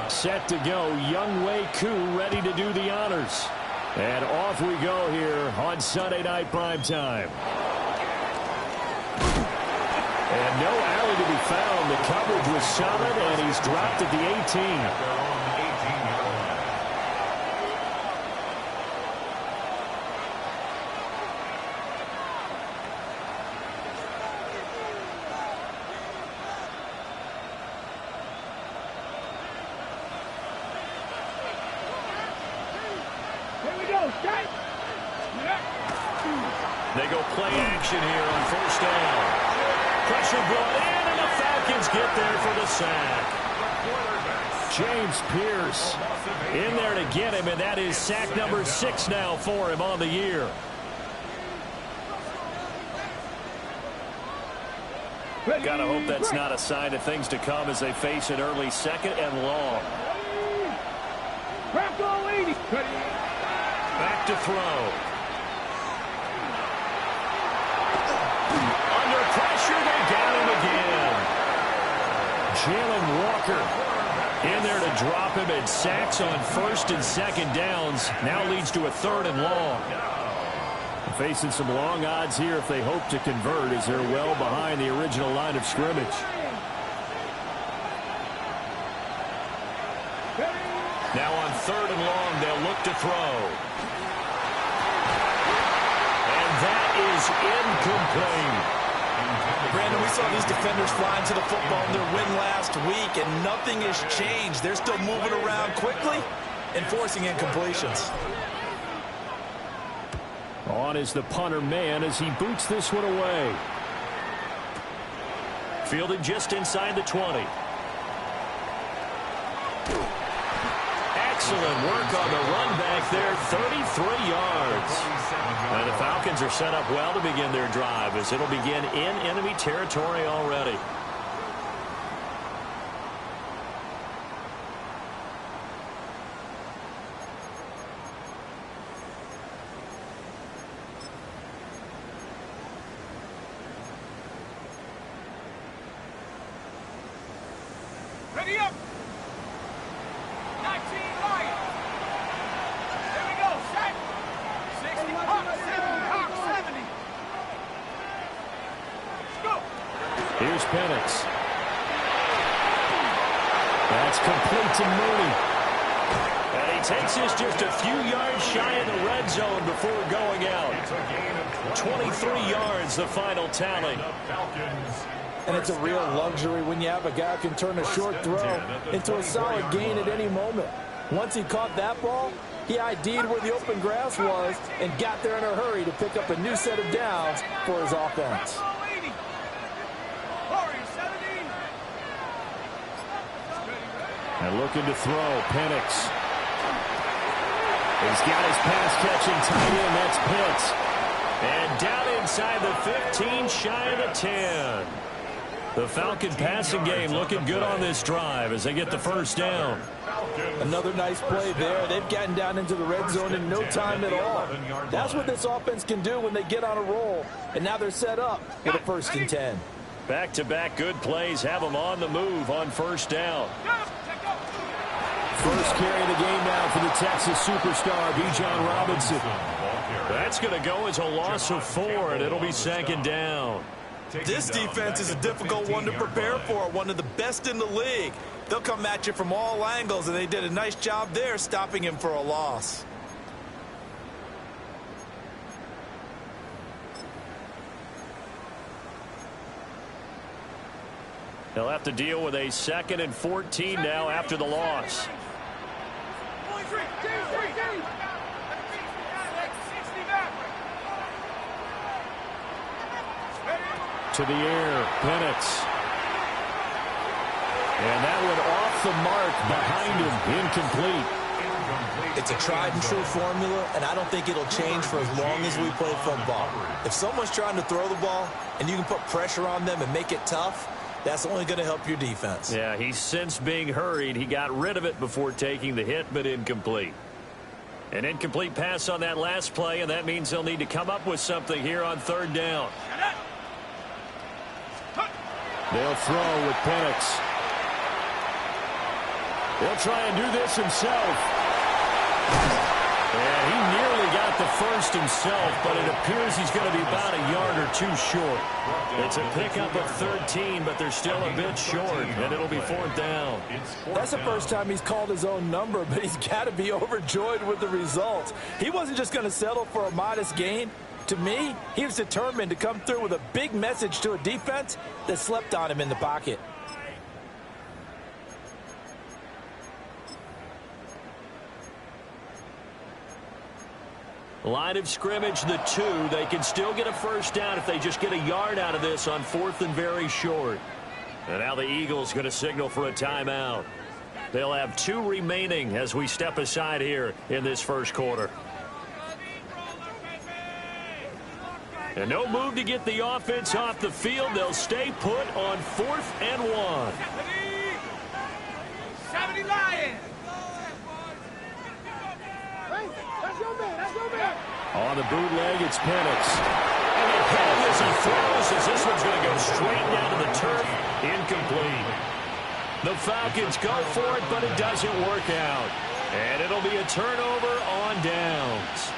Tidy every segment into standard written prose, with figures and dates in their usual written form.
Set to go, Young Wei Koo ready to do the honors. And off we go here on Sunday Night Primetime. And no alley to be found. The coverage was solid, and he's dropped at the 18. They go play action here on first down. Pressure brought in, and the Falcons get there for the sack. James Pierce in there to get him, and that is sack number 6 now for him on the year. Gotta hope that's not a sign of things to come as they face an early second and long. Back to throw. Under pressure, they got him again. Jalen Walker in there to drop him, and sacks on first and second downs. Now leads to a 3rd and long. Facing some long odds here if they hope to convert, as they're well behind the original line of scrimmage. Now on 3rd and long, they'll look to throw. And that is incomplete. Brandon, we saw these defenders flying to the football in their win last week, and nothing has changed. They're still moving around quickly and forcing incompletions. On is the punter man as he boots this one away. Fielded just inside the 20. Excellent work on the run back there, 33 yards. And the Falcons are set up well to begin their drive, as it'll begin in enemy territory already. Ready up. 19 Lions. There we go. Set. 60. Hawk 70. Hawk 70. Let's go. Here's Penix. That's complete to Mooney. And he takes this just a few yards shy of the red zone before going out. 23 yards, the final tally. And it's a real luxury when you have a guy who can turn a short throw into a solid gain at any moment. Once he caught that ball, he ID'd where the open grass was and got there in a hurry to pick up a new set of downs for his offense. And looking to throw, Penix. He's got his pass-catching tight end, that's Pitts. And down inside the 15, shy of the 10. The Falcon passing game looking good on this drive as they get the first down. Another nice play there. They've gotten down into the red zone in no time at all. That's what this offense can do when they get on a roll. And now they're set up for the 1st and 10. Back-to-back good plays have them on the move on first down. First carry of the game now for the Texas superstar, Bijan Robinson. That's going to go as a loss of 4, and it'll be 2nd down. This defense is a difficult one to prepare for, one of the best in the league. They'll come at you from all angles, and they did a nice job there stopping him for a loss. They'll have to deal with a 2nd and 14 now after the loss. To the air, Penix. And that one off the mark behind him, incomplete. It's a tried and true formula, and I don't think it'll change for as long as we play football. If someone's trying to throw the ball and you can put pressure on them and make it tough, that's only going to help your defense. Yeah, he's since being hurried. He got rid of it before taking the hit, but incomplete. An incomplete pass on that last play, and that means they'll need to come up with something here on 3rd down. They'll throw with Penix. He'll try and do this himself. And he nearly got the first himself, but it appears he's going to be about a yard or two short. It's a pickup of 13, but they're still a bit short, and it'll be 4th down. That's the first time he's called his own number, but he's got to be overjoyed with the results. He wasn't just going to settle for a modest gain. To me, he was determined to come through with a big message to a defense that slept on him in the pocket. Line of scrimmage, the 2. They can still get a first down if they just get a yard out of this on 4th and very short. And now the Eagles going to signal for a timeout. They'll have 2 remaining as we step aside here in this first quarter. And no move to get the offense off the field. They'll stay put on 4th and 1. 70 Lions. On the bootleg, it's Penix. And the penalty as he throws as this one's going to go straight down to the turf. Incomplete. The Falcons go for it, but it doesn't work out. And it'll be a turnover on downs.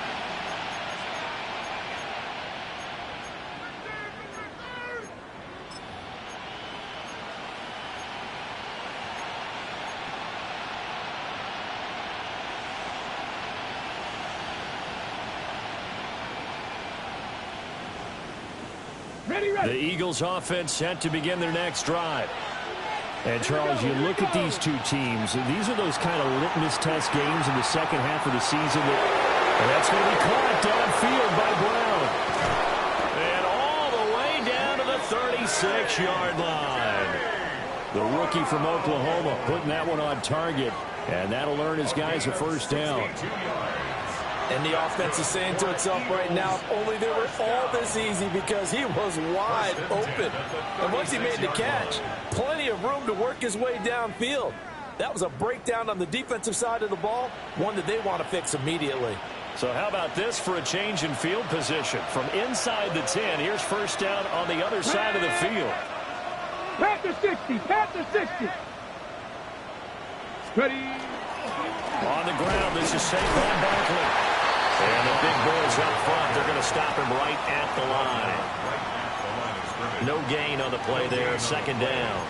The Eagles offense set to begin their next drive. And, Charles, you look at these two teams, and these are those kind of litmus test games in the second half of the season. That's going to be caught downfield by Brown. And all the way down to the 36-yard line. The rookie from Oklahoma putting that one on target. And that'll earn his guys a first down. And the offense is saying to itself right now, if only they were all this easy, because he was wide open. And once he made the catch, plenty of room to work his way downfield. That was a breakdown on the defensive side of the ball, one that they want to fix immediately. So how about this for a change in field position? From inside the 10, here's first down on the other side of the field. Panther 60, Panther 60. Ready. On the ground, this is Saquon Barkley. And the big boys up front, they're going to stop him right at the line. No gain on the play there, second down.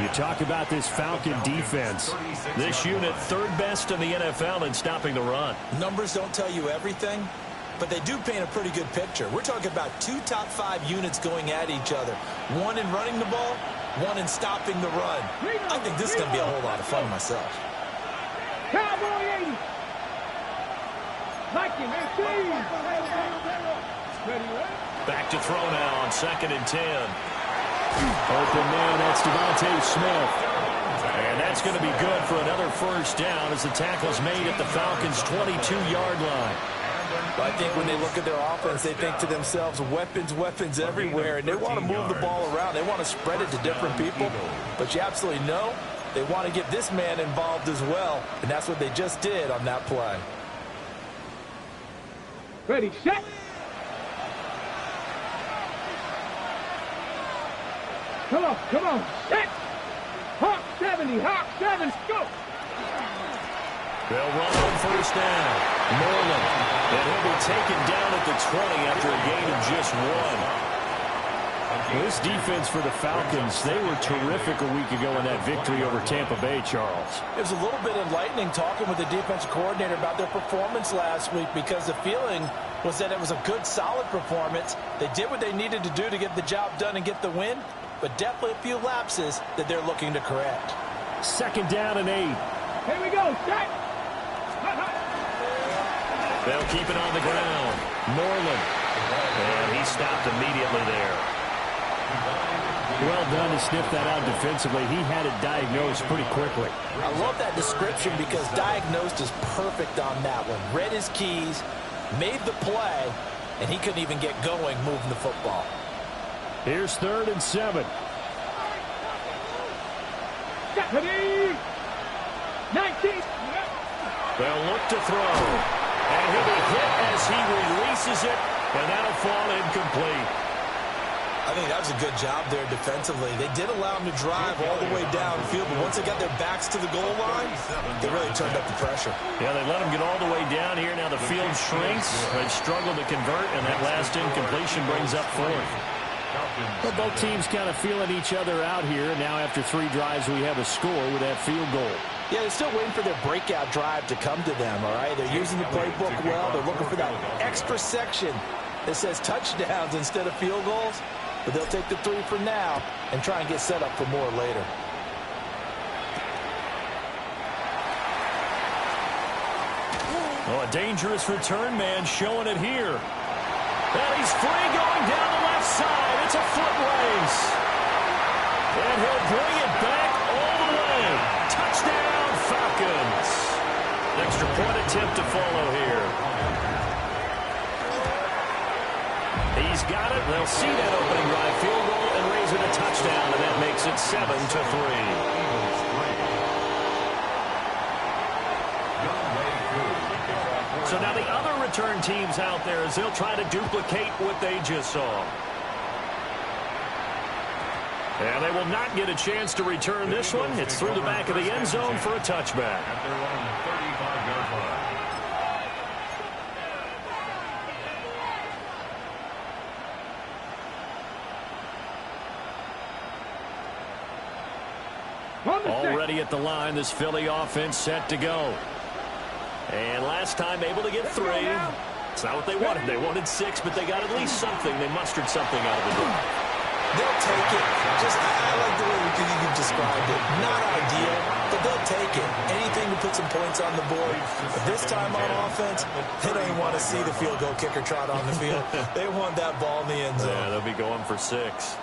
You talk about this Falcon defense. This unit, 3rd best in the NFL in stopping the run. Numbers don't tell you everything, but they do paint a pretty good picture. We're talking about 2 top 5 units going at each other. One in running the ball, one in stopping the run. I think this is going to be a whole lot of fun myself. Cowboy 80. Back to throw now on 2nd and 10. Open man, that's Devontae Smith. And that's going to be good for another first down as the tackle's made at the Falcons' 22-yard line. I think when they look at their offense, they think to themselves, weapons, weapons everywhere, and they want to move the ball around. They want to spread it to different people, but you absolutely know they want to get this man involved as well, and that's what they just did on that play. Ready, set. Come on, set. Hawk 70, Hawk 7, go. They'll run on first down. Moreland. And he'll be taken down at the 20 after a gain of just 1. This defense for the Falcons, they were terrific a week ago in that victory over Tampa Bay, Charles. It was a little bit enlightening talking with the defensive coordinator about their performance last week, because the feeling was that it was a good, solid performance. They did what they needed to do to get the job done and get the win, but definitely a few lapses that they're looking to correct. 2nd down and 8. Here we go, set. They'll keep it on the ground. Moreland. And he stopped immediately there. Well done to sniff that out defensively. He had it diagnosed pretty quickly. I love that description, because diagnosed is perfect on that one. Read his keys, made the play, and he couldn't even get going moving the football. Here's 3rd and 7. 19. They'll look to throw. And he'll be hit as he releases it, and that'll fall incomplete. I think that was a good job there defensively. They did allow them to drive all the way downfield, but once they got their backs to the goal line, they really turned up the pressure. Yeah, they let them get all the way down here. Now the field shrinks. They've struggled to convert, and that last incompletion brings up fourth. Well, both teams kind of feeling each other out here. Now after 3 drives, we have a score with that field goal. Yeah, they're still waiting for their breakout drive to come to them, all right? They're using the playbook well. They're looking for that extra section that says touchdowns instead of field goals. But they'll take the 3 for now and try and get set up for more later. Oh, a dangerous return man showing it here. And he's free going down the left side. It's a foot race. And he'll bring it back all the way. Touchdown, Falcons. Extra point attempt to follow here. He's got it. They'll see that opening drive field goal and raise it a touchdown, and that makes it 7-3. So now the other return teams out there as they'll try to duplicate what they just saw. And they will not get a chance to return this one. It's through the back of the end zone for a touchback. Already at the line, this Philly offense set to go. And last time able to get 3. It's not what they wanted. They wanted 6, but they got at least something. They mustered something out of the door. They'll take it. I like the way you described it. Not ideal, but they'll take it. Anything to put some points on the board. But this time on offense, they don't even want to see the field goal kicker trot on the field. They want that ball in the end zone. Yeah, they'll be going for 6.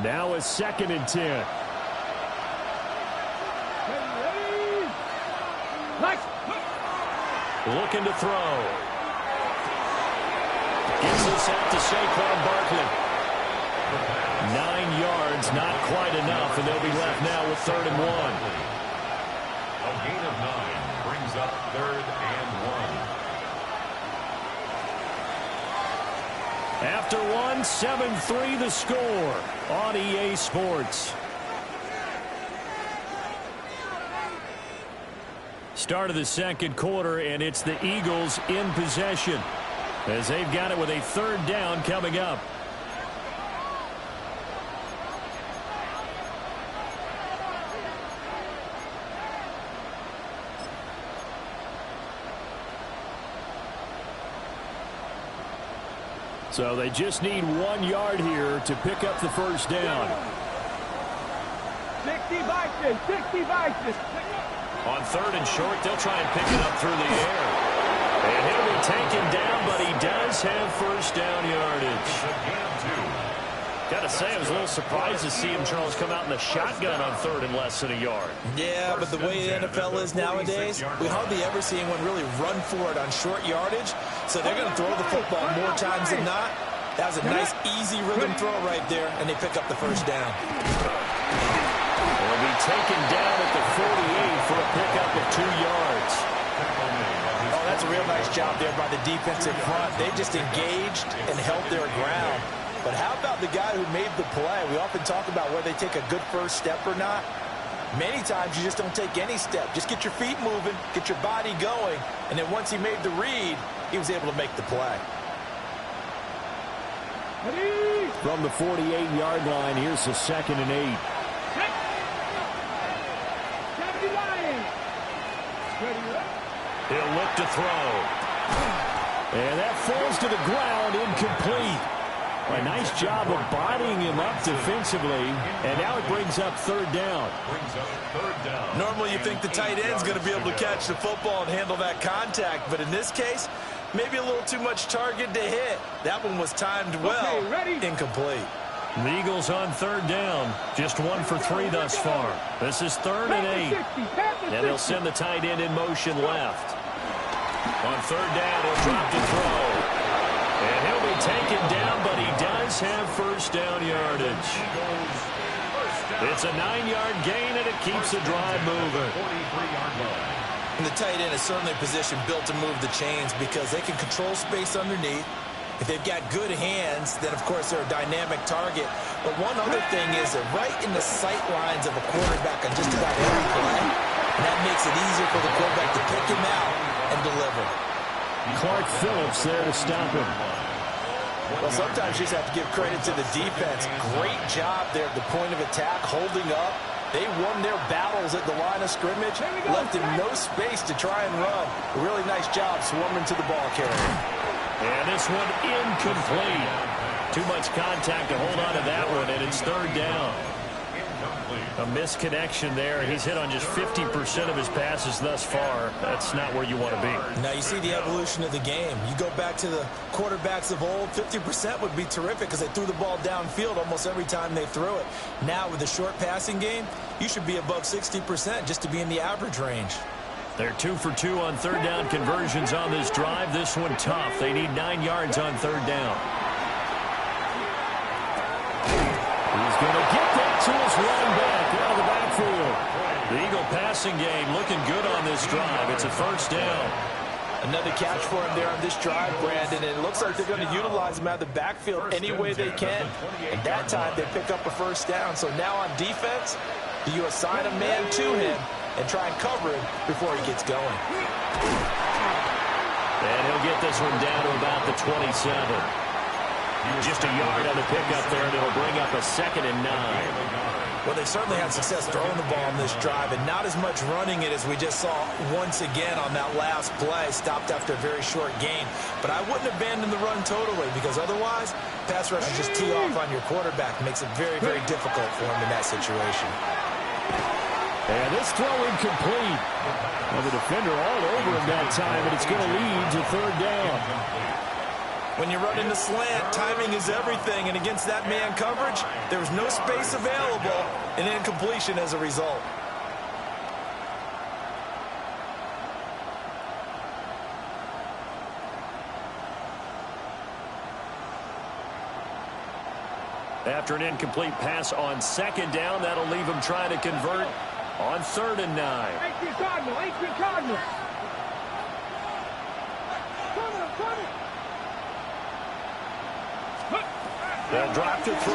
Now a 2nd and 10. Looking to throw. Gets this out to Saquon Barkley. 9 yards, not quite enough, and they'll be left now with 3rd and 1. A gain of 9 brings up 3rd and 1. After 1, 7-3 the score on EA Sports. Start of the 2nd quarter, and it's the Eagles in possession as they've got it with a 3rd down coming up. So they just need 1 yard here to pick up the 1st down. 60 Vikings, 60 Vikings. On 3rd and short, they'll try and pick it up through the air. And he'll be taken down, but he does have 1st down yardage. Got to say, I was a little surprised to see him, Charles, come out in the shotgun on 3rd and less than a yard. Yeah, but the way the NFL is nowadays, we hardly ever see anyone really run for it on short yardage. So they're going to throw the football more times than not. That was a nice, easy rhythm throw right there, and they pick up the 1st down. Will be taken down at the 48 for a pickup of 2 yards. Oh, that's a real nice job there by the defensive front. They just engaged and held their ground. But how about the guy who made the play? We often talk about whether they take a good first step or not. Many times you just don't take any step. Just get your feet moving, get your body going, and then once he made the read, he was able to make the play. From the 48-yard line, here's the 2nd and 8. He'll look to throw. And that falls to the ground, incomplete. A nice job of bodying him up defensively, and now it brings up 3rd down. Normally you think the tight end's going to be able to catch the football and handle that contact, but in this case, maybe a little too much target to hit. That one was timed well, incomplete. The Eagles on 3rd down, just 1 for 3 thus far. This is 3rd and 8, and they'll send the tight end in motion left. On 3rd down, he'll drop to throw. And he'll be taken down, but he does have 1st down yardage. It's a 9-yard gain, and it keeps the drive moving. And the tight end is certainly a position built to move the chains because they can control space underneath. If they've got good hands, then, of course, they're a dynamic target. But one other thing is they're right in the sight lines of a quarterback on just about every play. And that makes it easier for the quarterback to pick him out and deliver. Clark Phillips there to stop him. Well, sometimes you just have to give credit to the defense. Great job there at the point of attack, holding up. They won their battles at the line of scrimmage, left him no space to try and run. A really nice job swarming to the ball carrier. And this one incomplete. Too much contact to hold on to that one, and it's third down. A misconnection there. He's hit on just 50% of his passes thus far. That's not where you want to be. Now you see the evolution of the game. You go back to the quarterbacks of old, 50% would be terrific because they threw the ball downfield almost every time they threw it. Now with the short passing game, you should be above 60% just to be in the average range. They're 2 for 2 on third down conversions on this drive. This one tough. They need 9 yards on third down. He's going to get that to his running back out of the backfield. The Eagle passing game looking good on this drive. It's a first down. Another catch for him there on this drive, Brandon. And it looks like they're going to utilize him out of the backfield any way they can. And that time they pick up a first down. So now on defense, do you assign a man to him and try and cover him before he gets going? And he'll get this one down to about the 27. Just a yard on the pickup there, and it'll bring up a 2nd and 9. Well, they certainly had success throwing the ball on this drive, and not as much running it as we just saw once again on that last play. Stopped after a very short gain. But I wouldn't abandon the run totally, because otherwise, pass rushers just tee off on your quarterback. Makes it very, very difficult for him in that situation. And this throw incomplete. Well, the defender all over him that time, and it's going to lead to third down. When you're running the slant, timing is everything, and against that man coverage, there was no space available, and incompletion as a result. After an incomplete pass on 2nd down, that'll leave him trying to convert on 3rd and 9. HP Cardinal, HP Cardinal. They'll drop to throw.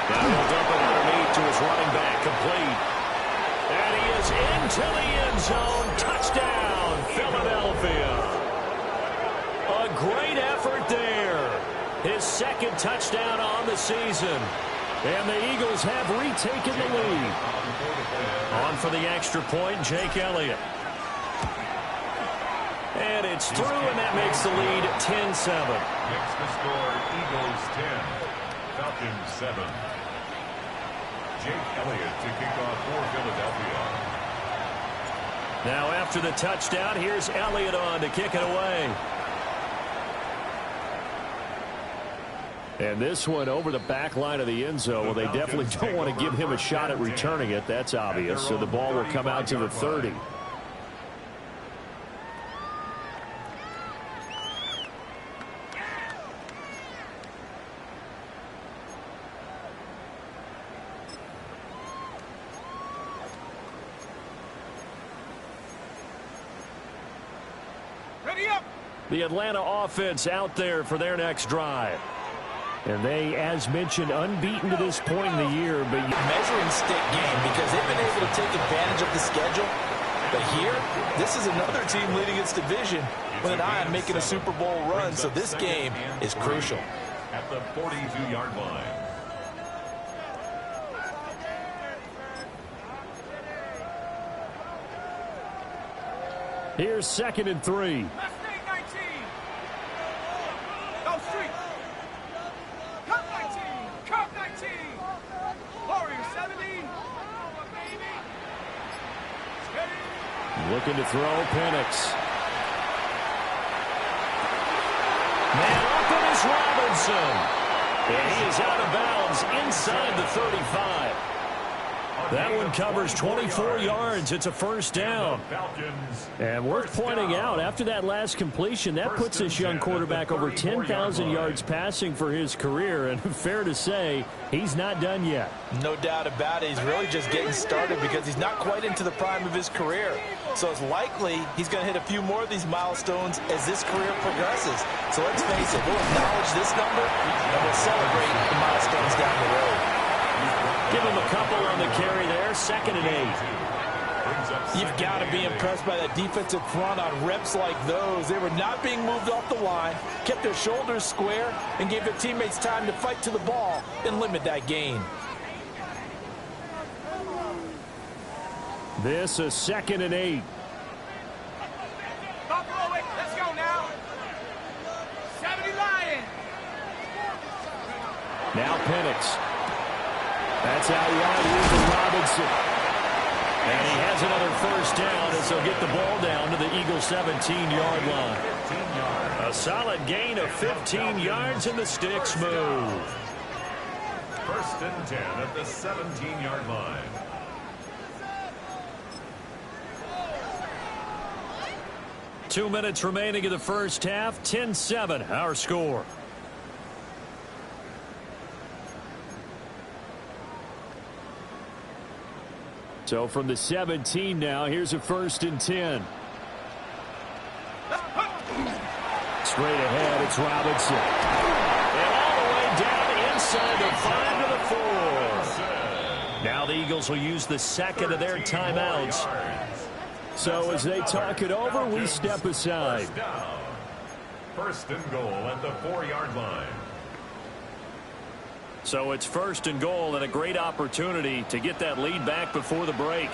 Now he'll dump it underneath to his running back, complete. And he is into the end zone. Touchdown, Philadelphia. A great effort there. His 2nd touchdown on the season. And the Eagles have retaken the lead. On for the extra point, Jake Elliott. And it's through, and that makes the lead 10-7. Next to score, Eagles 10, Falcons 7. Jake Elliott to kick off for Philadelphia. Now after the touchdown, here's Elliott on to kick it away. And this one over the back line of the end zone. Well, they definitely don't want to give him a shot at returning it. That's obvious. So the ball will come out to the 30. Ready up. The Atlanta offense out there for their next drive. And they, as mentioned, unbeaten to this point in the year. But measuring stick game because they've been able to take advantage of the schedule. But here, this is another team leading its division with an eye on making a Super Bowl run. So this game is crucial. At the 42-yard line. here's 2nd and 3. Left 19. Go street. Cup 19. Cup 19. Warrior 70. Looking to throw, Penix. Man open is Robinson. And he is out of bounds inside the 35. That one covers 24 yards. It's a first down. And worth pointing out, after that last completion, that puts this young quarterback over 10,000 yards passing for his career. And fair to say, he's not done yet. No doubt about it. He's really just getting started because he's not quite into the prime of his career. So it's likely he's going to hit a few more of these milestones as this career progresses. So let's face it, we'll acknowledge this number and we'll celebrate the milestones down the road. Give him a couple on the carry there. 2nd and 8. You've got to be impressed by that defensive front on reps like those. They were not being moved off the line, kept their shoulders square, and gave their teammates time to fight to the ball and limit that gain. This is 2nd and 8. Buffalo, let's go now. 70 Lions. Now Penix. That's out wide. Here's the Robinson. And he has another first down as they'll get the ball down to the Eagles' 17-yard line. A solid gain of 15 yards and the sticks move. 1st and 10 at the 17-yard line. Two minutes remaining in the first half. 10-7, our score. So from the 17 now, here's a 1st and 10. Straight ahead, it's Robinson. And all the way down inside the 5 to the 4. Now the Eagles will use the 2nd of their timeouts. So as they talk it over, we step aside. 1st and goal at the 4-yard line. So it's 1st and goal and a great opportunity to get that lead back before the break.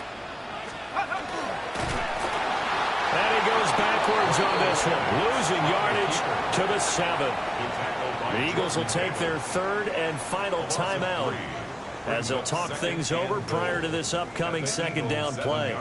And he goes backwards on this one, losing yardage to the 7. The Eagles will take their 3rd and final timeout as they'll talk things over prior to this upcoming 2nd down play.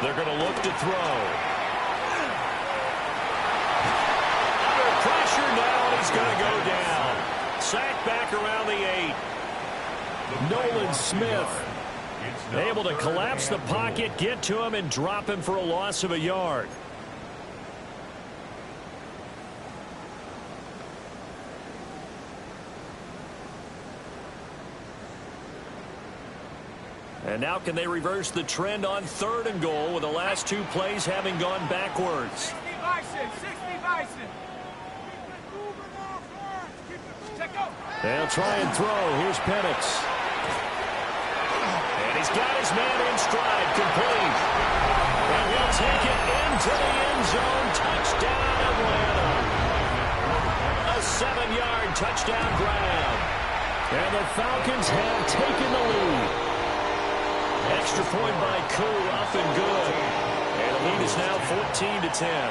They're going to look to throw. Under pressure now, and he's going to go down. Sacked back around the 8. Nolan Smith able to collapse the pocket, get to him, and drop him for a loss of a yard. And now can they reverse the trend on 3rd and goal with the last 2 plays having gone backwards? 60 Bison, 60 Bison. They'll try and throw. Here's Penix. And he's got his man in stride, complete. And he'll take it into the end zone. Touchdown, Atlanta. A 7-yard touchdown grab. And the Falcons have taken the lead. Extra point by Koo, up and good. And the lead is now 14-10.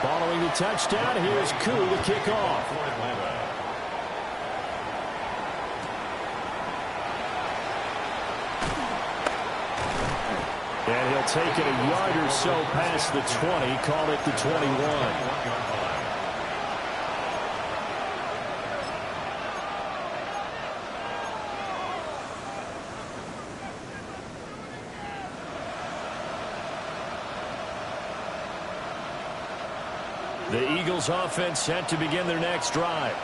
Following the touchdown, here's Koo to kick off. And he'll take it a yard or so past the 20, call it the 21. The Eagles offense set to begin their next drive.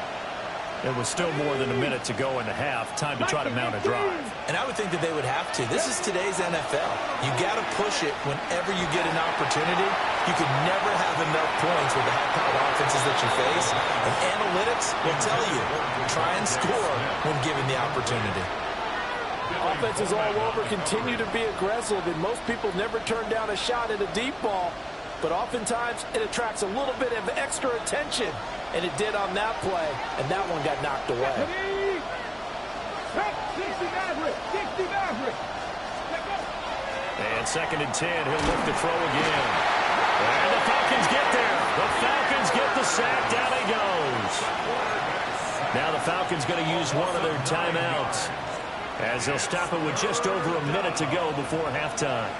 There was still more than a minute to go in the half. Time to try to mount a drive. And I would think that they would have to. This is today's NFL. You got to push it whenever you get an opportunity. You could never have enough points with the high-powered offenses that you face. And analytics will tell you, try and score when given the opportunity. Offenses all over continue to be aggressive, and most people never turn down a shot at a deep ball. But oftentimes, it attracts a little bit of extra attention. And it did on that play, and that one got knocked away. 60 Maverick. And 2nd and 10, he'll look to throw again. And the Falcons get there. The Falcons get the sack. Down he goes. Now the Falcons going to use one of their timeouts. as they'll stop it with just over a minute to go before halftime.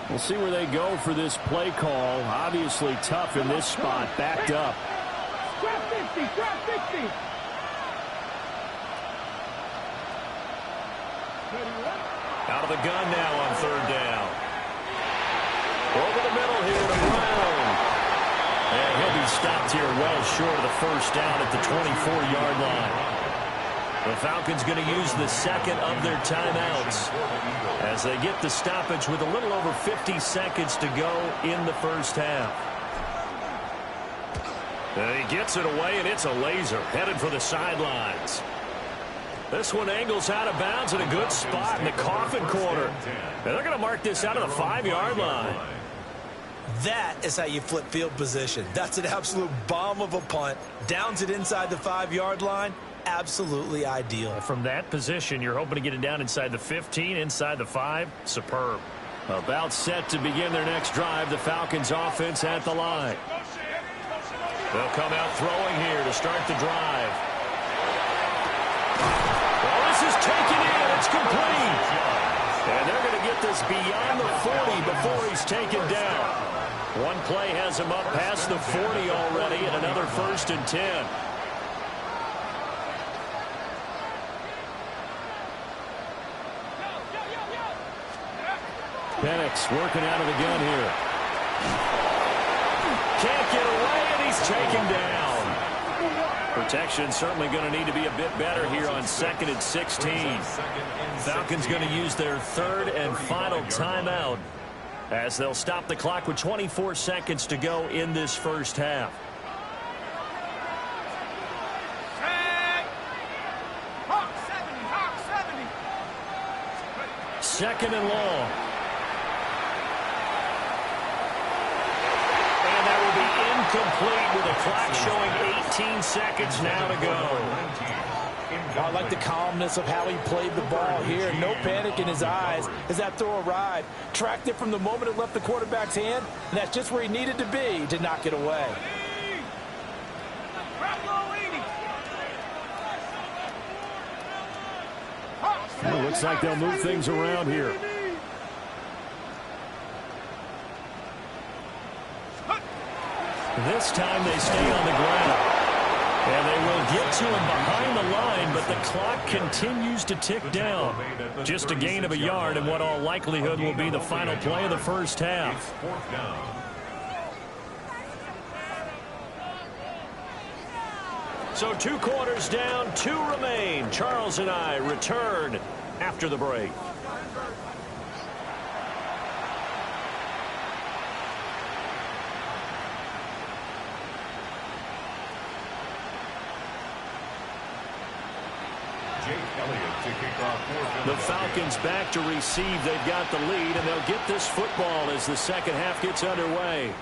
We'll see where they go for this play call. Obviously tough in this spot, backed up. Grab 50, grab 50. Out of the gun now on third down. Over the middle here to Brown. And he'll be stopped here well short of the first down at the 24-yard line. The Falcons going to use the second of their timeouts as they get the stoppage with a little over 50 seconds to go in the first half. And he gets it away, and it's a laser headed for the sidelines. This one angles out of bounds in a good spot in the coffin corner. And they're going to mark this out of the 5-yard line. That is how you flip field position. That's an absolute bomb of a punt. Downs it inside the 5-yard line. Absolutely ideal. From that position, you're hoping to get it down inside the 15, inside the 5. Superb. About set to begin their next drive. The Falcons offense at the line. They'll come out throwing here to start the drive. Well, this is taken in. It's complete. And they're going to get this beyond the 40 before he's taken down. One play has him up past the 40 already, and another 1st and 10. Penix working out of the gun here. Can't get away, and he's taken down. Protection certainly going to need to be a bit better here on 2nd and 16. Falcons going to use their 3rd and final timeout as they'll stop the clock with 24 seconds to go in this first half. Hawk 70, Hawk 70. 2nd and long. Complete with a clock showing 18 seconds now to go. I like the calmness of how he played the ball here. No panic in his eyes as that throw arrived. Tracked it from the moment it left the quarterback's hand, and that's just where he needed to be to knock it away. Well, looks like they'll move things around here. This time they stay on the ground. And they will get to him behind the line, but the clock continues to tick down. Just a gain of a yard in what all likelihood will be the final play of the first half. So 2 quarters down, 2 remain. Charles and I return after the break. The Falcons back to receive. They've got the lead, and they'll get this football as the second half gets underway.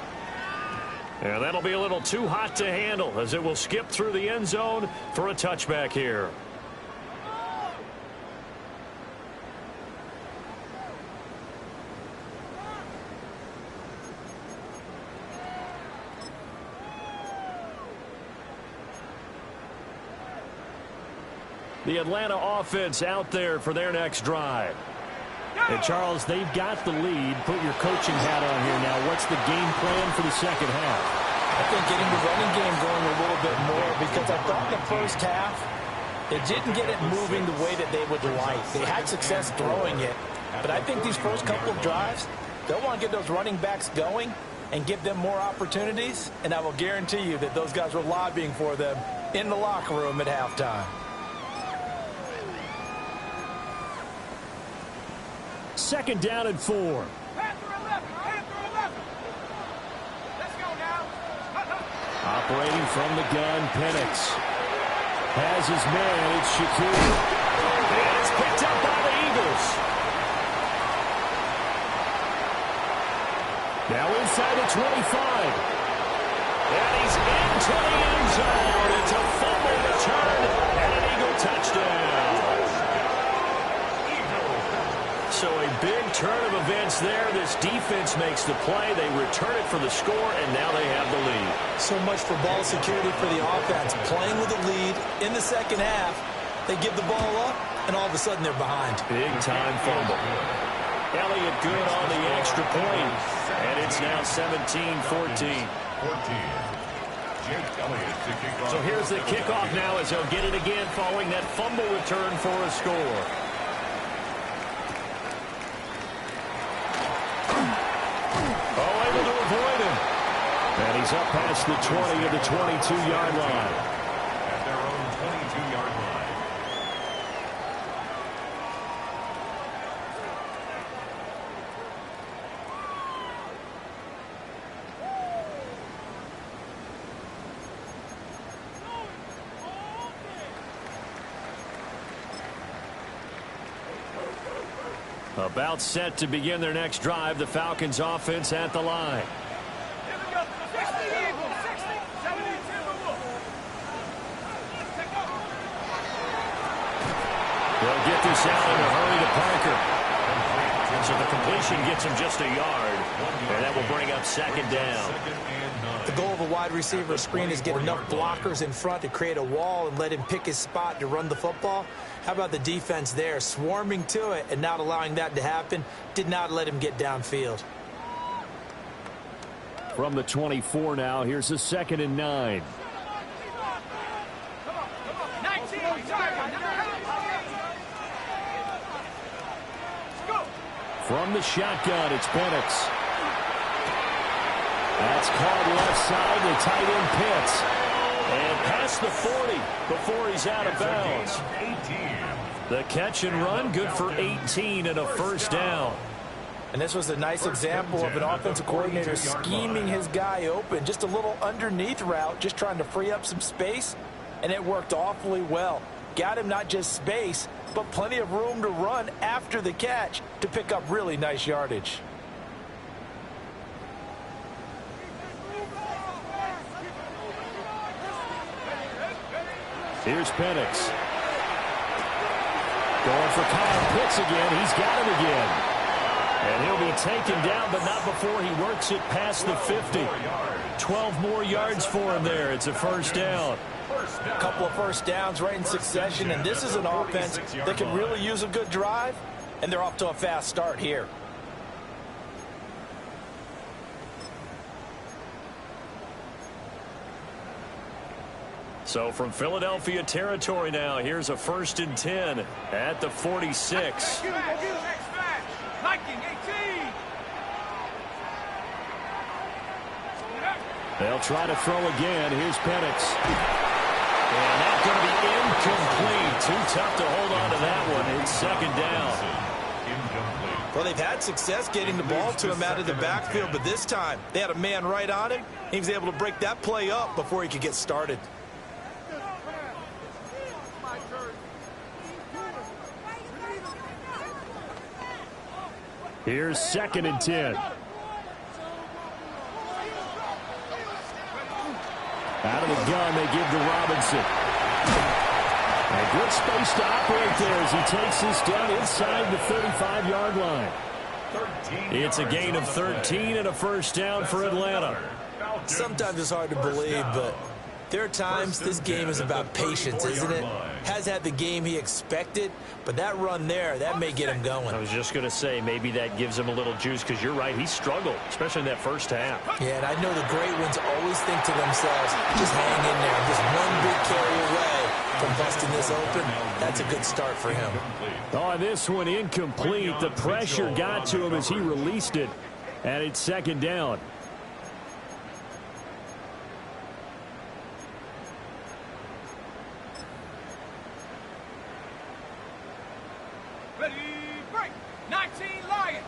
And that'll be a little too hot to handle as it will skip through the end zone for a touchback here. The Atlanta offense out there for their next drive. And Charles, they've got the lead. Put your coaching hat on here now. What's the game plan for the second half? I think getting the running game going a little bit more, because I thought in the first half they didn't get it moving the way that they would like. They had success throwing it, but I think these first couple of drives, they'll want to get those running backs going and give them more opportunities, and I will guarantee you that those guys were lobbying for them in the locker room at halftime. Second down and 4. Panther 11, Panther 11. Let's go now. Operating from the gun, Penix has his man. It's Shaquille. And it's picked up by the Eagles. Now inside the 25. And he's into the end zone. It's a fumble return and an Eagle touchdown. So a big turn of events there. This defense makes the play. They return it for the score, and now they have the lead. So much for ball security for the offense. Playing with a lead in the second half, they give the ball up, and all of a sudden they're behind. Big-time fumble. Elliott good on the extra point, and it's now 17-14. So here's the kickoff now as he'll get it again following that fumble return for a score. Oh, able to avoid him. And he's up past the 20 of the 22-yard line. At their own 22-yard line. About set to begin their next drive. The Falcons offense at the line. Here we go. 60 Eagles. 60. 70 Timberwolves. Take over. They'll get this out in a hurry to Parker. So the completion gets him just a yard. And that will bring up second down. The goal of a wide receiver screen is get enough blockers in front to create a wall and let him pick his spot to run the football. How about the defense there, swarming to it and not allowing that to happen? Did not let him get downfield. From the 24 now, here's a 2nd and 9. Come on. 19. Let's go. From the shotgun, it's Penix. That's caught left side to tight end Pitts. And past the 40 before he's out of bounds. The catch and run, good for 18 and a first down. And this was a nice example of an offensive coordinator scheming his guy open. Just a little underneath route, just trying to free up some space, and it worked awfully well. Got him not just space, but plenty of room to run after the catch to pick up really nice yardage. Here's Penix. Going for Kyle Pitts again. He's got him again. And he'll be taken down, but not before he works it past the 50. 12 more yards for him there. It's a first down. A couple of first downs right in succession, and this is an offense that can really use a good drive, and they're off to a fast start here. So from Philadelphia territory now, here's a 1st and 10 at the 46. They'll try to throw again. Here's Penix. And that's going to be incomplete. Too tough to hold on to that one. It's 2nd down. Well, they've had success getting the ball to him out of the backfield, but this time they had a man right on him. He was able to break that play up before he could get started. Here's 2nd and 10. Out of the gun, they give to Robinson. A good space to operate there as he takes this down inside the 35-yard line. It's a gain of 13 and a first down for Atlanta. Sometimes it's hard to believe, but there are times this game is about patience, isn't it? Has had the game he expected, but that run there, that may get him going. I was just going to say, maybe that gives him a little juice, because you're right, he struggled, especially in that first half. Yeah, and I know the great ones always think to themselves, just hang in there, just one big carry away from busting this open. That's a good start for him. Oh, this one incomplete. The pressure got to him as he released it, and it's 2nd down. Ready, break. 19 Lions.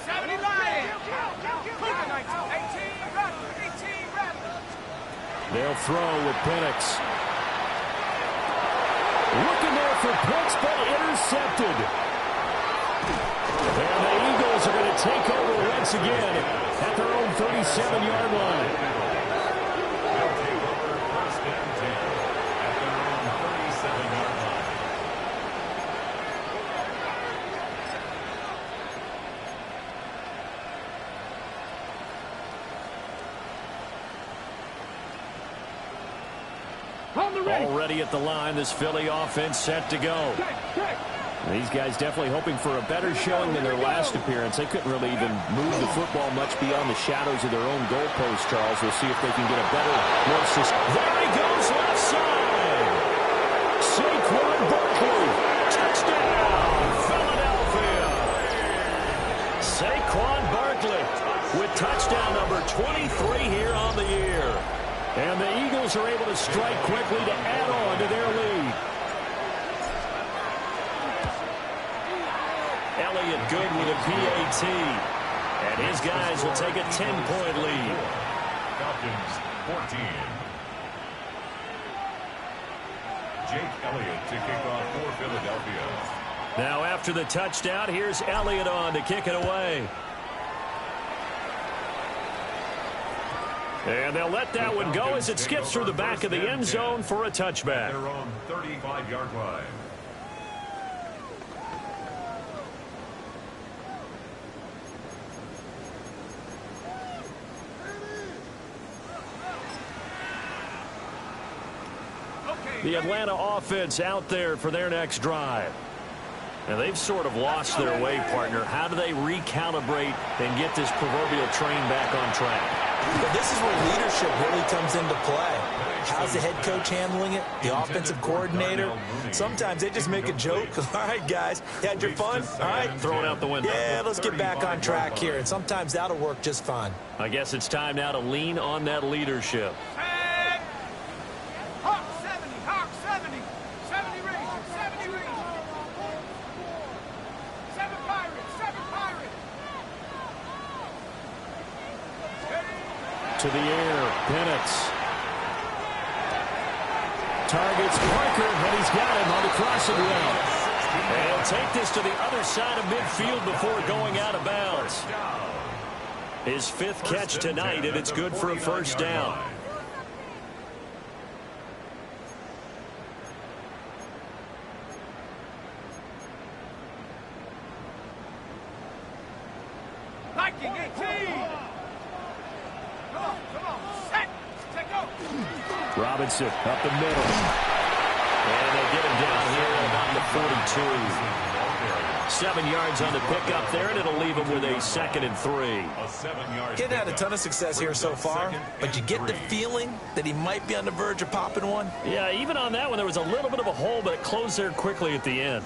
70 Lions. Cougar 19. 18 Rattlers. 18 Rattlers. They'll throw with Penix. Looking there for Pitts, but intercepted. And the Eagles are going to take over once again at their own 37-yard line. Already at the line, this Philly offense set to go. These guys definitely hoping for a better showing than their last appearance. They couldn't really even move the football much beyond the shadows of their own goalpost, Charles. We'll see if they can get a better, more system. There he goes, left side. Saquon Barkley, touchdown, Philadelphia. Saquon Barkley with touchdown number 23 here on the year. And the Eagles are able to strike quickly to add on to their lead. Elliott good with a PAT. And his guys will take a 10-point lead. Falcons 14. Jake Elliott to kick off for Philadelphia. Now after the touchdown, here's Elliott on to kick it away. And they'll let that one go as it skips through the back of the end zone for a touchback. Their own 35-yard line. The Atlanta offense out there for their next drive. And they've sort of lost their way, partner. How do they recalibrate and get this proverbial train back on track? But this is where leadership really comes into play. How's the head coach handling it? The offensive coordinator? Sometimes they just make a joke. All right, guys, you had your fun? All right. Throw it out the window. Yeah, let's get back on track here. And sometimes that'll work just fine. I guess it's time now to lean on that leadership. Hawk 70, Hawk 70. 70 Rangers, 70 Rangers. 7 Pirates, 7 Pirates. To the air, Penix. Targets Parker, and he's got him on the crossing route. And he'll take this to the other side of midfield before going out of bounds. His 5th catch tonight, and it's good for a first down. Viking 18. Come on, set, go. Robinson up the middle. And they get him down here at about the 42. 7 yards on the pickup there, and it'll leave him with a 2nd and 3. He hadn't had a ton of success here so far, but you get the feeling that he might be on the verge of popping one. Yeah, even on that one, there was a little bit of a hole, but it closed there quickly at the end.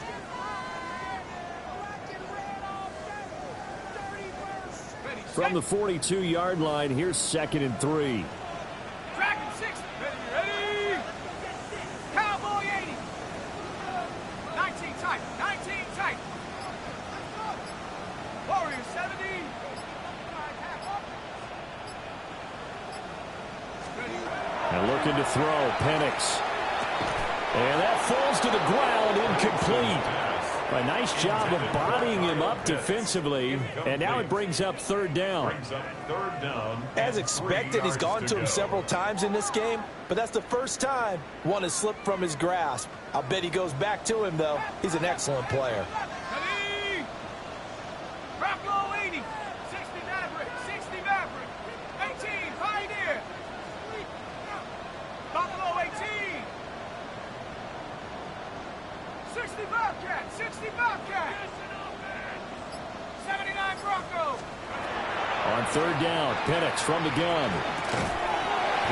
From the 42-yard line, here's 2nd and 3. Dragon 6. Ready. Cowboy 80. 19 tight. 19 tight. Warrior 70. And looking to throw, Penix. And that falls to the ground, incomplete. A nice job of bodying him up defensively, and now it brings up 3rd down. As expected, he's gone to him several times in this game, but that's the first time one has slipped from his grasp. I'll bet he goes back to him, though. He's an excellent player. Ready. Buffalo 80. 60 Maverick. 60 Maverick. 18 Pioneer. Buffalo 18. 60 Bobcat. 60 Bobcat. 79 Bronco. On 3rd down, Penix from the gun.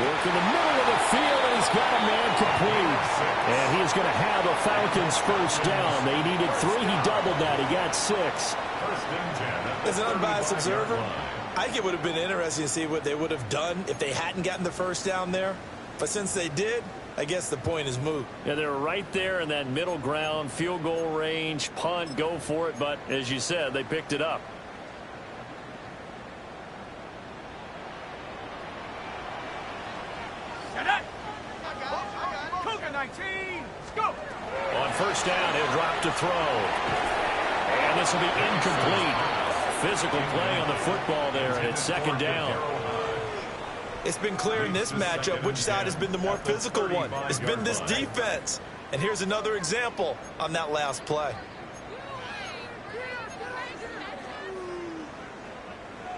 Work in the middle of the field, and he's got a man complete. And he's going to have a Falcons first down. They needed 3. He doubled that. He got 6. As an unbiased observer, I think it would have been interesting to see what they would have done if they hadn't gotten the first down there. But since they did, I guess the point is moot. Yeah, they were right there in that middle ground, field goal range, punt, go for it. But as you said, they picked it up. Cougar 19. Go. On 1st down, he'll drop to throw. And this will be incomplete. Physical play on the football there, and it's 2nd down. It's been clear in this matchup which side has been the more physical one. It's been this defense. And here's another example on that last play.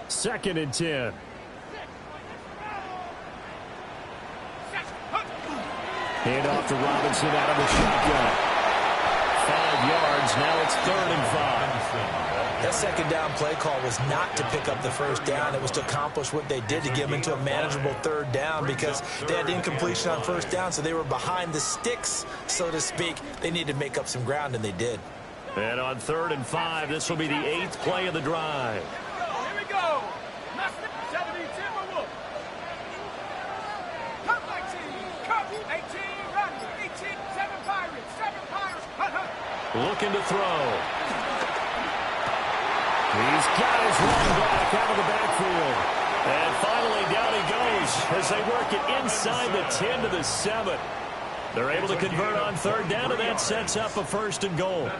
2nd and 10. Hand off to Robinson out of the shotgun. 5 yards. Now it's 3rd and 5. That second down play call was not to pick up the first down. It was to accomplish what they did, to get them into a manageable 3rd down, because they had incompletion on first down, so they were behind the sticks, so to speak. They needed to make up some ground, and they did. And on 3rd and 5, this will be the 8th play of the drive. Here we go. 70 Timberwolves. Cup 19. Cup 18. Run. 18. 7 Pirates. 7 Pirates. Looking to throw. He's got his running back out of the backfield. And finally down he goes as they work it inside the 10 to the 7. They're able to convert on 3rd down, and that sets up a 1st and goal.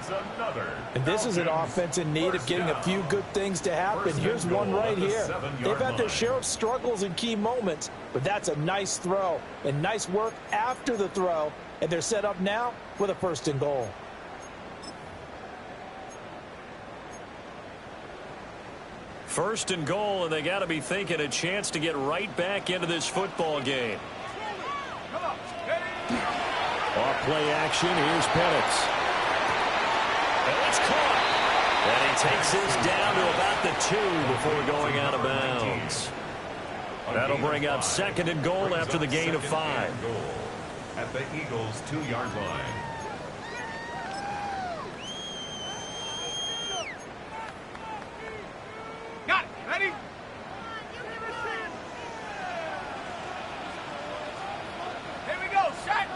And this is an offense in need of getting a few good things to happen. Here's one right here. They've had their share of struggles in key moments, but that's a nice throw and nice work after the throw, and they're set up now with a 1st and goal. First and goal, and they got to be thinking a chance to get right back into this football game. Off play action, here's Penix. And it's caught. And he takes this down to about the 2 before going out of bounds. That'll bring up 2nd and goal after the gain of 5. At the Eagles' 2-yard line. Got it. Ready? Here we go. Shot.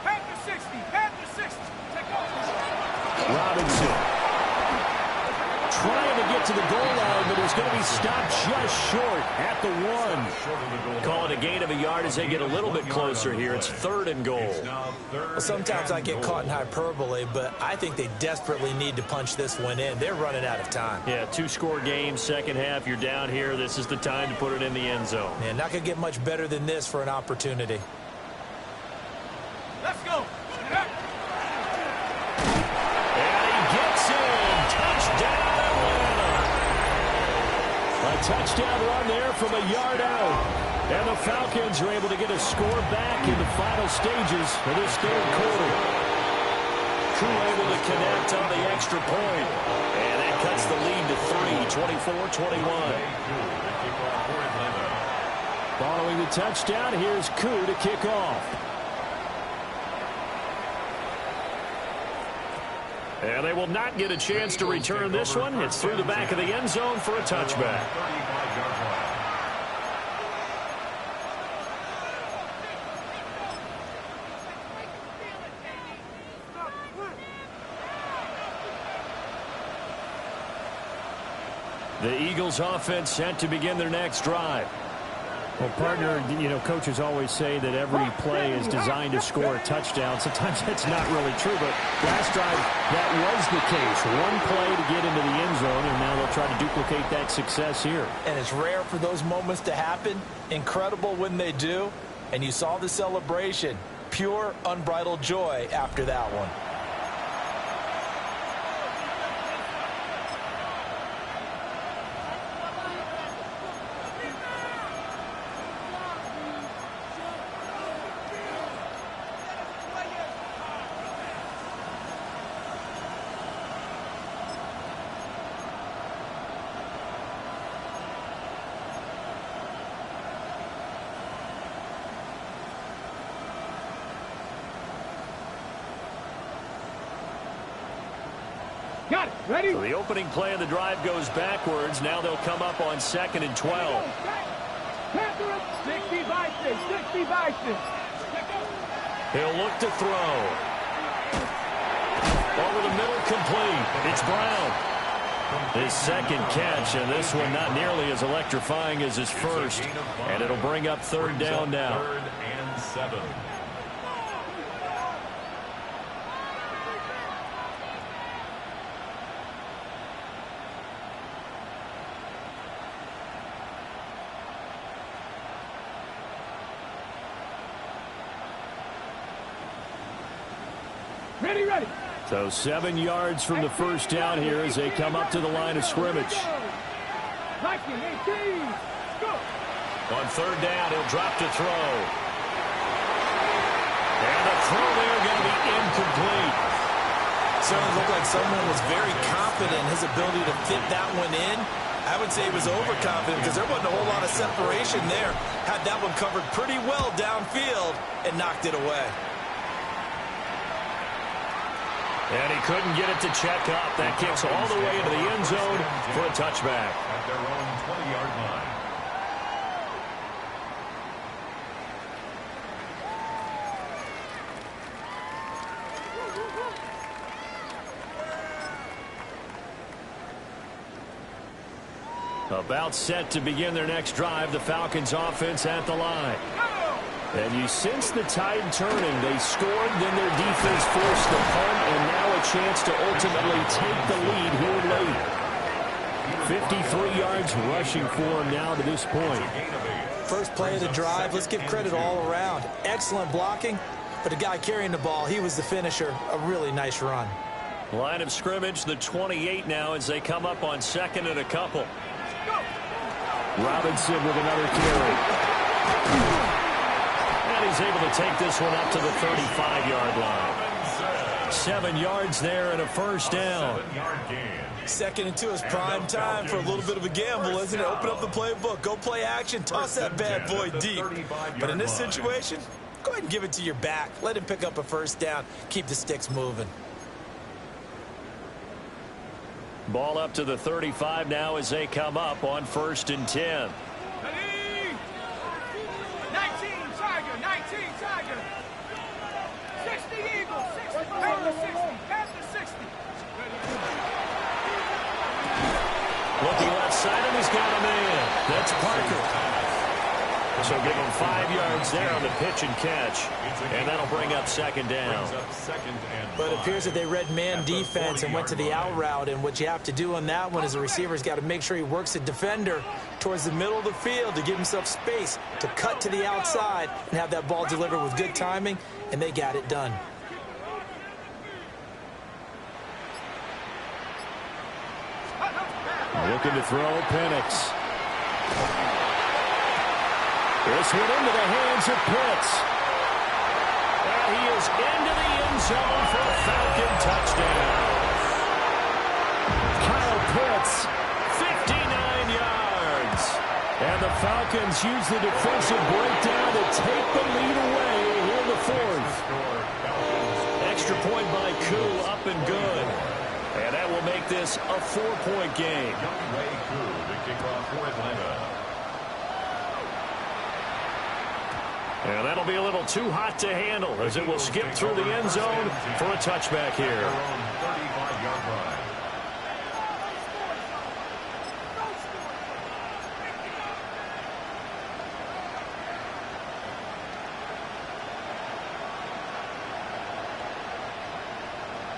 Panther 60. Panther 60. Take off. Robinson trying to get to the goal line, but he's going to be stopped just short at the 1. Call it a gain of a yard as they get a little bit closer here. It's 3rd and goal. Well, sometimes I get caught in hyperbole, but I think they desperately need to punch this one in. They're running out of time. Yeah, 2-score game, second half. You're down here. This is the time to put it in the end zone. Man, not going to get much better than this for an opportunity. Let's go. And he gets in. Touchdown, Atlanta. A touchdown run there from a yard out. And the Falcons are able to get a score back in the final stages of this 3rd quarter. Crew able to connect on the extra point. And that cuts the lead to 3, 24-21. Following the touchdown, here's Koo to kick off. And they will not get a chance to return this one. It's through the back of the end zone for a touchback. The Eagles offense set to begin their next drive. Well, partner, you know, coaches always say that every play is designed to score a touchdown. Sometimes that's not really true, but last drive, that was the case. One play to get into the end zone, and now they'll try to duplicate that success here. And it's rare for those moments to happen. Incredible when they do. And you saw the celebration. Pure, unbridled joy after that one. Got it. Ready? So the opening play of the drive goes backwards. Now they'll come up on 2nd and 12. 60 by 6. 60 by 6. He'll look to throw. Over the middle, complete. It's Brown. His 2nd catch, and this one not nearly as electrifying as his first. And it'll bring up 3rd down now. 3rd and 7. Ready, ready. So 7 yards from the first down here as they come up to the line of scrimmage. 18. Go. On 3rd down, he'll drop to throw. throw there going to be incomplete. Certainly looked like someone was very confident in his ability to fit that one in. I would say he was overconfident because there wasn't a whole lot of separation there. Had that one covered pretty well downfield and knocked it away. And he couldn't get it to check up. That kicks all the way into the end zone for a touchback. At their own 20-yard line. About set to begin their next drive, the Falcons offense at the line. And you sense the tide turning. They scored, then their defense forced the punt, and now a chance to ultimately take the lead here late. 53 yards rushing for him now to this point. First play of the drive, let's give credit all around. Excellent blocking, but the guy carrying the ball, he was the finisher. A really nice run. Line of scrimmage, the 28 now as they come up on second and a couple. Robinson with another carry. And he's able to take this one up to the 35-yard line. 7 yards there and a first down. 7-yard gain. Second and 2 is prime time for a little bit of a gamble, isn't it? Open up the playbook, go play action, toss that bad boy deep. But in this situation, go ahead and give it to your back. Let him pick up a first down. Keep the sticks moving. Ball up to the 35 now as they come up on 1st and 10. 19 Tiger. 60 Eagles. 60. Panther 60. Looking left side, and he's got a man. That's Parker. So give him 5 yards there on the pitch and catch. And that'll bring up second down. But it appears that they read man defense and went to the out route. And what you have to do on that one is the receiver's got to make sure he works the defender towards the middle of the field to give himself space to cut to the outside and have that ball delivered with good timing. And they got it done. Looking to throw, Penix. This one into the hands of Pitts. And he is into the end zone for a Falcon touchdown. Kyle Pitts, 59 yards. And the Falcons use the defensive breakdown to take the lead away here in the fourth. Extra point by Koo, up and good. And that will make this a 4-point game. Young Wei Koo, the kickoff for Atlanta. And that'll be a little too hot to handle as it will skip through the end zone for a touchback here. 35-yard line.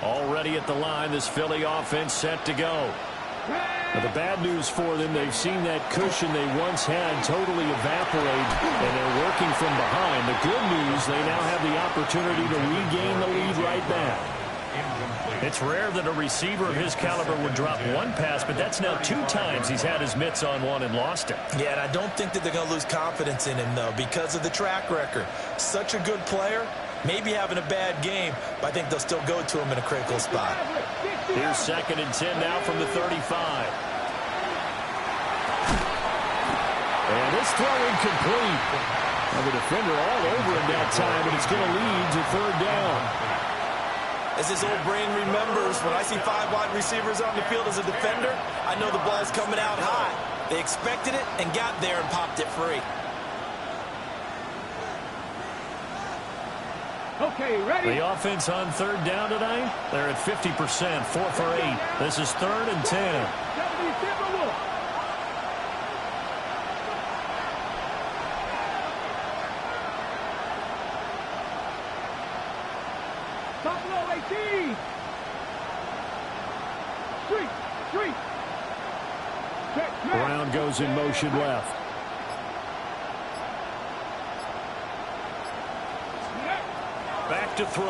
Already at the line, this Philly offense set to go. Now, the bad news for them, they've seen that cushion they once had totally evaporate, and they're working from behind. The good news, they now have the opportunity to regain the lead right back. It's rare that a receiver of his caliber would drop one pass, but that's now 2 times he's had his mitts on one and lost it. Yeah, and I don't think that they're going to lose confidence in him, though, because of the track record. Such a good player, maybe having a bad game, but I think they'll still go to him in a critical spot. Here's 2nd and 10 now from the 35. And this throw incomplete. Now the defender all over him that time, and it's going to lead to 3rd down. As his old brain remembers, when I see 5 wide receivers on the field as a defender, I know the ball's coming out high. They expected it and got there and popped it free. Okay, ready? The offense on 3rd down tonight, they're at 50%, 4 for 8. This is 3rd and 10. Buffalo 18. Street. Brown goes in motion left. Back to throw.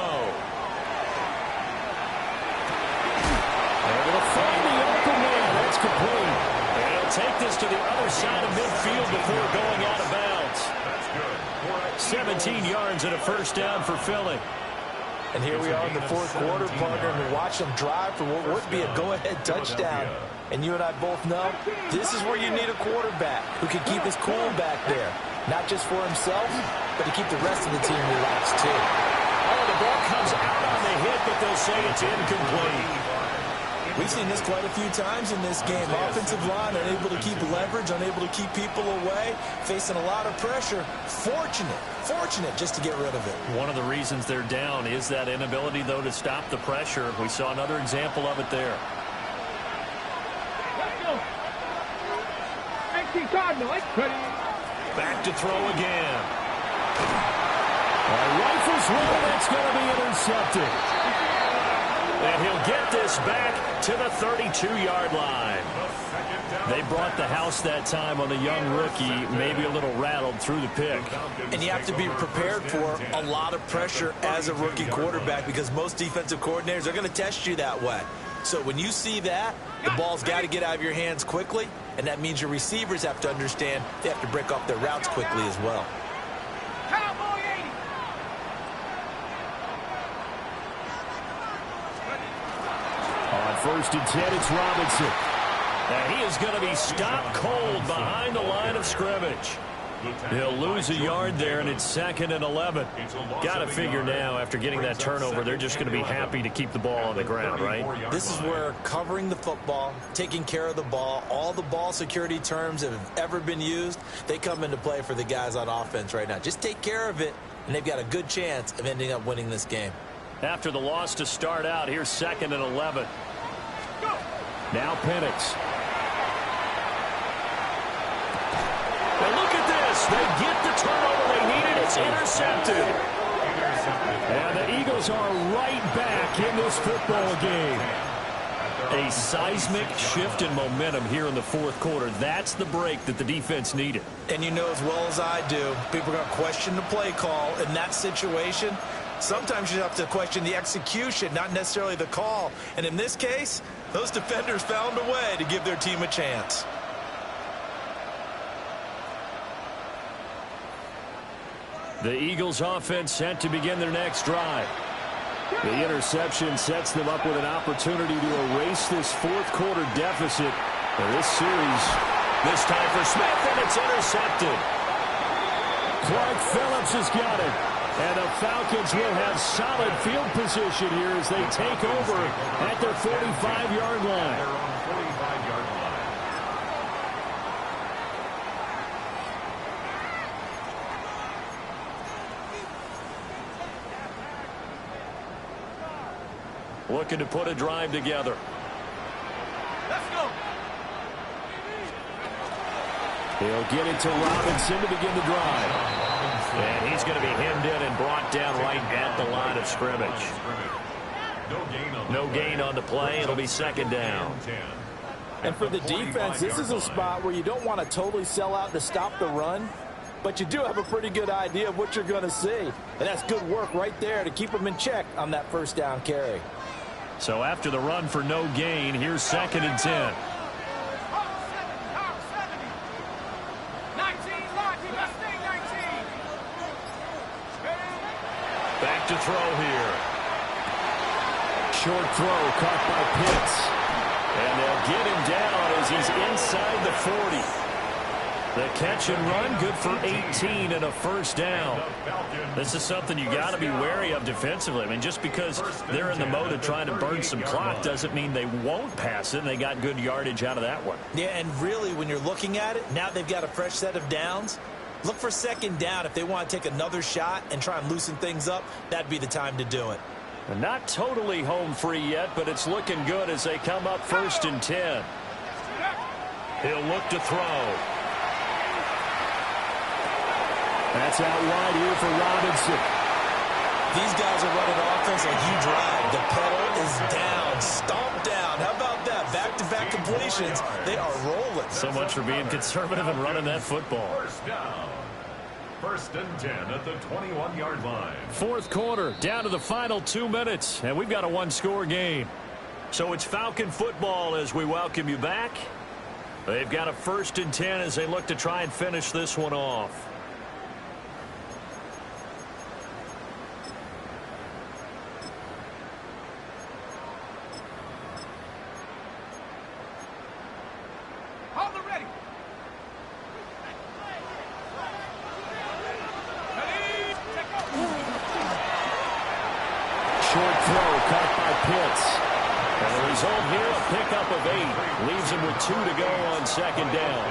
Able to find the open man. That's complete. And he'll take this to the other side of midfield before going out of bounds. 17 yards and a first down for Philly. And here we are in the fourth quarter, partner, and we watch them drive for what would be a go-ahead touchdown. And you and I both know this is where you need a quarterback who can keep his cool back there. Not just for himself, but to keep the rest of the team relaxed, too. Oh, the ball comes out on the hit, but they'll say it's incomplete. We've seen this quite a few times in this game. Offensive line unable to keep leverage, unable to keep people away, facing a lot of pressure. Fortunate just to get rid of it. One of the reasons they're down is that inability, though, to stop the pressure. We saw another example of it there. Back to throw again. Rifles one, that's going to be intercepted. And he'll get this back to the 32-yard line. They brought the house that time on the young rookie, maybe a little rattled through the pick. And you have to be prepared for a lot of pressure as a rookie quarterback because most defensive coordinators are going to test you that way. So when you see that, the ball's got to get out of your hands quickly, and that means your receivers have to understand they have to break off their routes quickly as well. On 1st and 10, it's Robinson. And he is going to be stopped cold behind the line of scrimmage. He'll lose a yard there, and it's 2nd and 11. Got to figure now, after getting that turnover, they're just going to be happy to keep the ball on the ground, right? This is where covering the football, taking care of the ball, all the ball security terms that have ever been used, they come into play for the guys on offense right now. Just take care of it, and they've got a good chance of ending up winning this game. After the loss to start out, here's 2nd and 11. Now Penix. And look at this. They get the turnover they needed. It's intercepted. And the Eagles are right back in this football game. A seismic shift in momentum here in the fourth quarter. That's the break that the defense needed. And you know as well as I do, people are going to question the play call in that situation. Sometimes you have to question the execution, not necessarily the call. And in this case, those defenders found a way to give their team a chance. The Eagles offense set to begin their next drive. The interception sets them up with an opportunity to erase this fourth quarter deficit for this series. This time for Smith, and it's intercepted. Clark Phillips has got it. And the Falcons will have solid field position here as they take over at their 45-yard line. Looking to put a drive together. Let's go. They'll get it to Robinson to begin the drive. And he's going to be hemmed in and brought down right at the line of scrimmage. No gain on the play. It'll be 2nd down. And for the defense, this is a spot where you don't want to totally sell out to stop the run, but you do have a pretty good idea of what you're going to see. And that's good work right there to keep them in check on that first down carry. So after the run for no gain, here's 2nd and 10. Back to throw here. Short throw caught by Pitts. And they'll get him down as he's inside the 40. The catch and run, good for 18 and a first down. This is something you got to be wary of defensively. I mean, just because they're in the mode of trying to burn some clock doesn't mean they won't pass it, and they got good yardage out of that one. Yeah, and really, when you're looking at it, now they've got a fresh set of downs. Look for 2nd down. If they want to take another shot and try and loosen things up, that'd be the time to do it. And not totally home free yet, but it's looking good as they come up 1st and 10. He'll look to throw. That's out wide here for Robinson. These guys are running offense like you drive. The pedal is down, stomped down. How about that? Back-to-back completions. They are rolling. So much for being conservative and running that football. First down. 1st and 10 at the 21-yard line. Fourth quarter, down to the final 2 minutes, and we've got a one-score game. So it's Falcon football as we welcome you back. They've got a 1st and 10 as they look to try and finish this one off. result here, a pickup of 8. Leaves him with 2 to go on second down.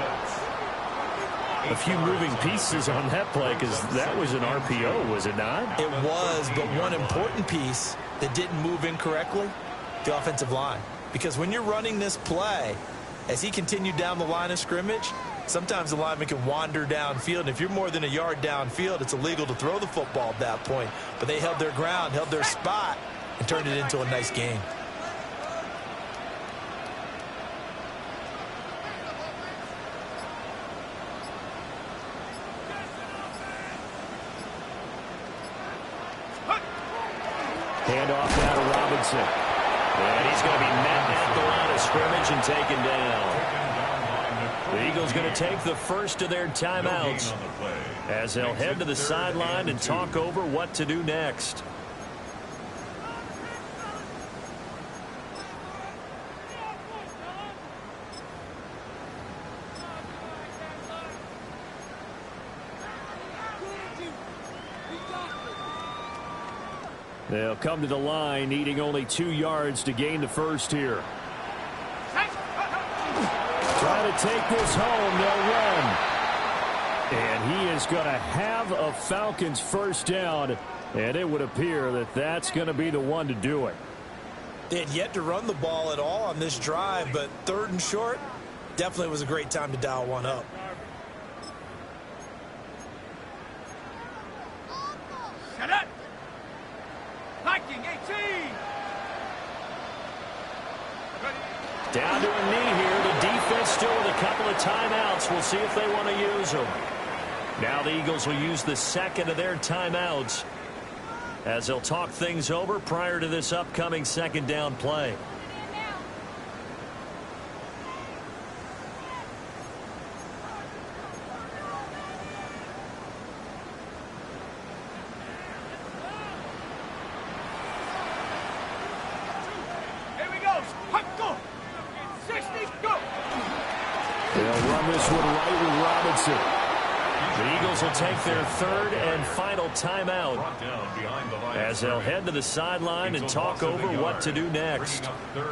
A few moving pieces on that play because that was an RPO, was it not? It was, but one important piece that didn't move incorrectly, the offensive line. Because when you're running this play, as he continued down the line of scrimmage, sometimes the lineman can wander downfield. And if you're more than a yard downfield, it's illegal to throw the football at that point. But they held their ground, held their spot, and turned it into a nice game. Handoff now to Robinson. And he's going to be met at the line of scrimmage and taken down. The Eagles going to take the first of their timeouts as they'll head to the sideline and talk over what to do next. They'll come to the line, needing only 2 yards to gain the first here. Try to take this home. They'll run. And he is going to have a Falcons first down, and it would appear that that's going to be the one to do it. They had yet to run the ball at all on this drive, but 3rd and short, definitely was a great time to dial one up. Shut up! Viking 18! Down to a knee here. The defense still with a couple of timeouts. We'll see if they want to use them. Now the Eagles will use the second of their timeouts as they'll talk things over prior to this upcoming second down play. They'll run this one right with Robinson. The Eagles will take their 3rd and final timeout as they'll head to the sideline and talk over what to do next.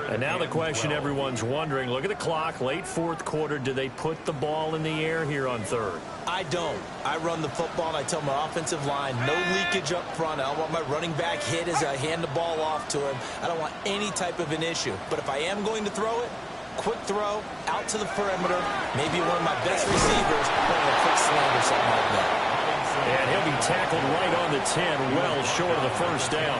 And now the question everyone's wondering, look at the clock, late 4th quarter, do they put the ball in the air here on 3rd? I don't. I run the football, and I tell my offensive line, no leakage up front. I don't want my running back hit as I hand the ball off to him. I don't want any type of an issue. But if I am going to throw it, quick throw, out to the perimeter, maybe one of my best receivers, putting a quick slant or something like that. And he'll be tackled right on the 10, well short of the first down.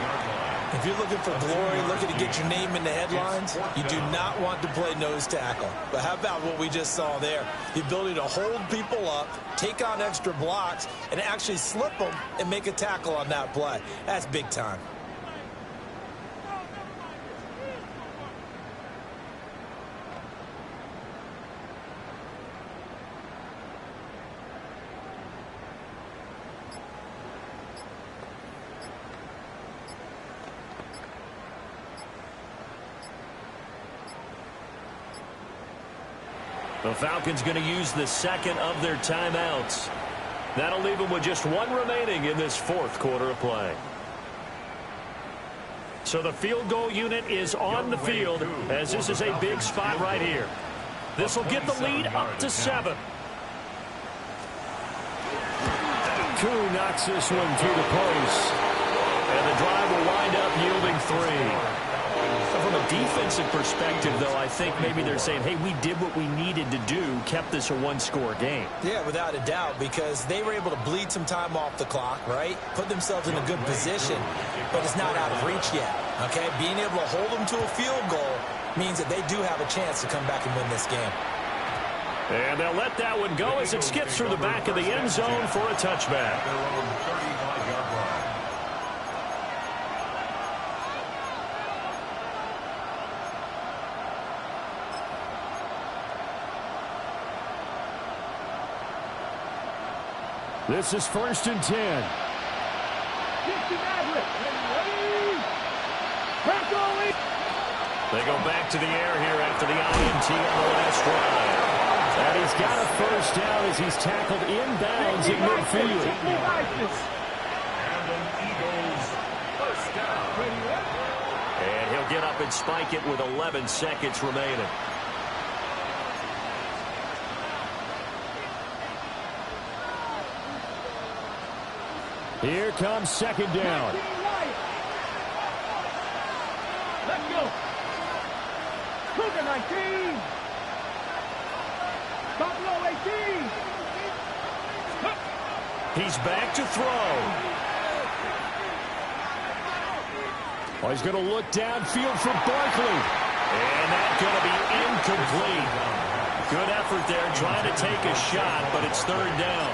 If you're looking for glory, looking to get your name in the headlines, you do not want to play nose tackle. But how about what we just saw there? The ability to hold people up, take on extra blocks, and actually slip them and make a tackle on that play. That's big time. The Falcons going to use the second of their timeouts. That'll leave them with just 1 remaining in this 4th quarter of play. So the field goal unit is on the field as this is a big spot right here. This will get the lead up to 7. Koo knocks this one through the post. And the drive will wind up yielding 3. From a defensive perspective, though, I think maybe they're saying, hey, we did what we needed to do, kept this a 1-score game. Yeah, without a doubt, because they were able to bleed some time off the clock, right? Put themselves in a good position, but it's not out of reach yet, okay? Being able to hold them to a field goal means that they do have a chance to come back and win this game. And they'll let that one go as it skips through the back of the end zone for a touchback. This is 1st and 10. They go back to the air here after the INT on the last drive. And he's got a first down as he's tackled inbounds in midfield. And he'll get up at and spike it with 11 seconds remaining. Here comes second down. Let's go. Cougar 19. Buffalo 18. He's back to throw. Oh, he's going to look downfield for Barkley. And that's going to be incomplete. Good effort there trying to take a shot, but it's third down.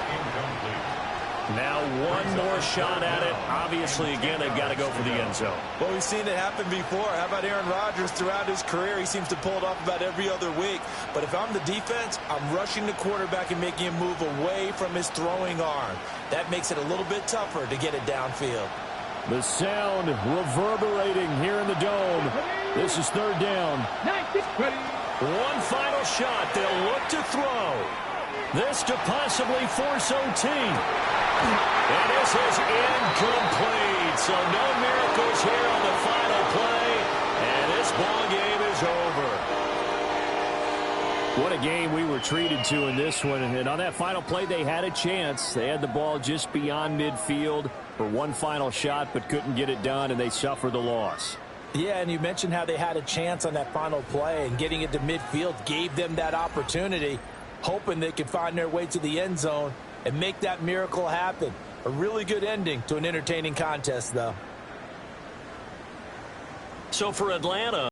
Now one more shot at it. Obviously, again, they've got to go for the end zone. Well, we've seen it happen before. How about Aaron Rodgers throughout his career? He seems to pull it off about every other week. But if I'm the defense, I'm rushing the quarterback and making him move away from his throwing arm. That makes it a little bit tougher to get it downfield. The sound reverberating here in the dome. This is third down. One final shot. They'll look to throw. This to possibly force OT. And this is incomplete. So no miracles here on the final play. And this ball game is over. What a game we were treated to in this one. And on that final play, they had a chance. They had the ball just beyond midfield for one final shot, but couldn't get it done, and they suffered the loss. Yeah, and you mentioned how they had a chance on that final play, and getting it to midfield gave them that opportunity, hoping they could find their way to the end zone and make that miracle happen. A really good ending to an entertaining contest, though. So for Atlanta,